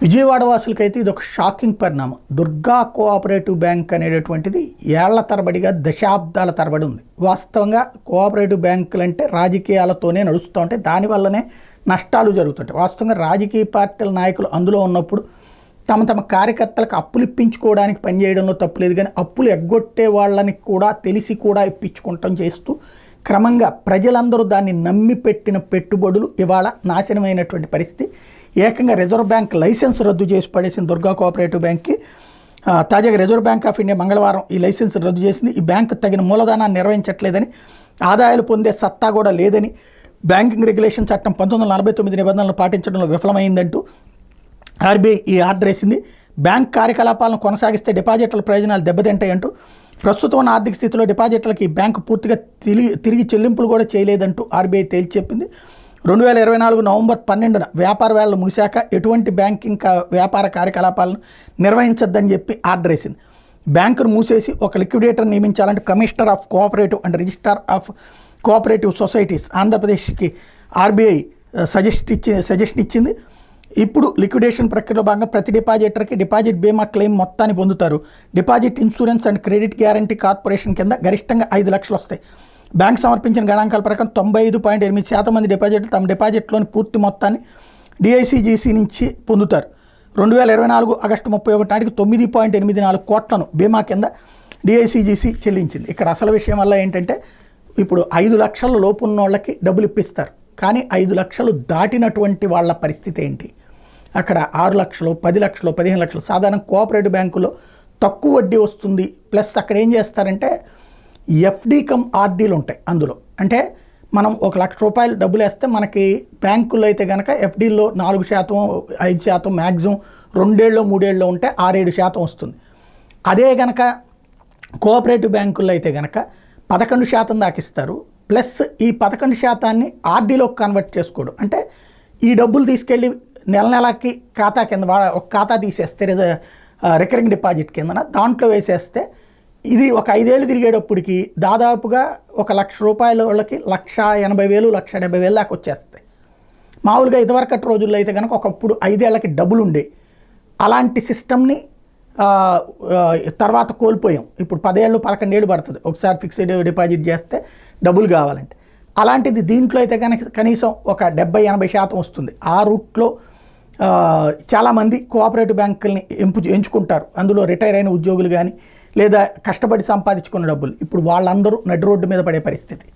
విజయవాడ వాసులకైతే ఇది ఒక షాకింగ్ పరిణామం. దుర్గా కోఆపరేటివ్ బ్యాంక్ అనేటటువంటిది ఏళ్ల తరబడిగా దశాబ్దాల తరబడి ఉంది. వాస్తవంగా కోఆపరేటివ్ బ్యాంకులు అంటే రాజకీయాలతోనే నడుస్తూ ఉంటాయి, దానివల్లనే నష్టాలు జరుగుతుంటాయి. వాస్తవంగా రాజకీయ పార్టీల నాయకులు అందులో ఉన్నప్పుడు తమ కార్యకర్తలకు అప్పులు ఇప్పించుకోవడానికి పనిచేయడంలో తప్పులేదు, కానీ అప్పులు ఎగ్గొట్టే వాళ్ళని కూడా తెలిసి కూడా ఇప్పించుకుంటాం చేస్తూ క్రమంగా ప్రజలందరూ దాన్ని నమ్మి పెట్టిన పెట్టుబడులు ఇవాళ నాశనమైనటువంటి పరిస్థితి. ఏకంగా రిజర్వ్ బ్యాంక్ లైసెన్స్ రద్దు చేసి పడేసిన దుర్గా కోఆపరేటివ్ బ్యాంక్కి తాజాగా రిజర్వ్ బ్యాంక్ ఆఫ్ ఇండియా మంగళవారం ఈ లైసెన్స్ రద్దు చేసింది. ఈ బ్యాంకు తగిన మూలధనాన్ని నిర్వహించట్లేదని, ఆదాయాలు పొందే సత్తా కూడా లేదని, బ్యాంకింగ్ రెగ్యులేషన్ చట్టం 1949 నిబంధనలు పాటించడంలో విఫలమైందంటూ ఆర్బీఐ ఈ ఆర్డర్ వేసింది. బ్యాంక్ కార్యకలాపాలను కొనసాగిస్తే డిపాజిట్ల ప్రయోజనాలు దెబ్బతింటాయంటూ, ప్రస్తుతం ఉన్న ఆర్థిక స్థితిలో డిపాజిట్లకి బ్యాంకు పూర్తిగా తిరిగి చెల్లింపులు కూడా చేయలేదంటూ ఆర్బీఐ తేల్చి చెప్పింది. 2024 నవంబర్ 12న వ్యాపార వేళలు ముగిశాక ఎటువంటి బ్యాంకింగ్ వ్యాపార కార్యకలాపాలను నిర్వహించొద్దని చెప్పి ఆర్డర్ వేసింది. బ్యాంకును మూసేసి ఒక లిక్విడేటర్ నియమించాలంటే commissioner of cooperative and registrar of cooperative societies ఆంధ్రప్రదేశ్కి ఆర్బీఐ సజెషన్ ఇచ్చింది. ఇప్పుడు లిక్విడేషన్ ప్రక్రియలో భాగంగా ప్రతి డిపాజిటర్కి డిపాజిట్ బీమా క్లెయిమ్ మొత్తాన్ని పొందుతారు. Deposit insurance and credit guarantee corporation కింద గరిష్టంగా 5 లక్షలు వస్తాయి. బ్యాంక్ సమర్పించిన గణాంకాల ప్రకారం 95.8% మంది డిపాజిట్లు తమ డిపాజిట్లోని పూర్తి మొత్తాన్ని డిఐసిజిసి నుంచి పొందుతారు. 2024 ఆగస్టు 31 నాటికి 9.84 కోట్లను బీమా కింద డిఐసిజిసి చెల్లించింది. ఇక్కడ అసలు విషయం వల్ల ఏంటంటే ఇప్పుడు 5 లక్షల లోపు ఉన్న వాళ్ళకి డబ్బులు ఇప్పిస్తారు, కానీ 5 లక్షలు దాటినటువంటి వాళ్ళ పరిస్థితి ఏంటి? అక్కడ 6 లక్షలు, 10 లక్షలు, 15 లక్షలు. సాధారణ కోఆపరేటివ్ బ్యాంకులో తక్కువ వడ్డీ వస్తుంది. ప్లస్ అక్కడ ఏం చేస్తారంటే ఎఫ్డి కమ్ ఆర్డీలు ఉంటాయి. అందులో అంటే మనం 1 లక్ష రూపాయలు డబ్బులు వేస్తే మనకి బ్యాంకుల్లో అయితే కనుక ఎఫ్డీల్లో 4%, 5% మ్యాక్సిమం 2 ఏళ్ళు 3 ఏళ్ళు ఉంటే 6-7% వస్తుంది. అదే కనుక కోఆపరేటివ్ బ్యాంకుల్లో అయితే కనుక 11% దాకా ఇస్తారు. ప్లస్ ఈ 11%ని ఆర్డీలోకి కన్వర్ట్ చేసుకోవడం అంటే ఈ డబ్బులు తీసుకెళ్ళి నెలకి ఖాతా కింద ఒక ఖాతా తీసేస్తే రికరింగ్ డిపాజిట్ కింద దాంట్లో వేసేస్తే ఇది ఒక 5 ఏళ్ళు తిరిగేటప్పటికి దాదాపుగా 1 లక్ష రూపాయల వాళ్ళకి 1,80,000, 1,70,000 దాకా వచ్చేస్తాయి. మామూలుగా ఇదివరకటి రోజుల్లో అయితే కనుక ఒకప్పుడు 5 ఏళ్ళకి డబ్బులు ఉండే అలాంటి సిస్టమ్ని తర్వాత కోల్పోయాం. ఇప్పుడు 10 ఏళ్ళు 11 ఏళ్ళు పడుతుంది ఒకసారి ఫిక్స్డ్ డిపాజిట్ చేస్తే డబ్బులు కావాలంటే. అలాంటిది దీంట్లో అయితే కనుక కనీసం ఒక 70-80% వస్తుంది. ఆ రూట్లో చాలామంది కోఆపరేటివ్ బ్యాంకుల్ని ఎంచుకుంటారు. అందులో రిటైర్ అయిన ఉద్యోగులు కానీ లేదా కష్టపడి సంపాదించుకున్న డబ్బులు ఇప్పుడు వాళ్ళందరూ నడి రోడ్డు మీద పడే పరిస్థితి.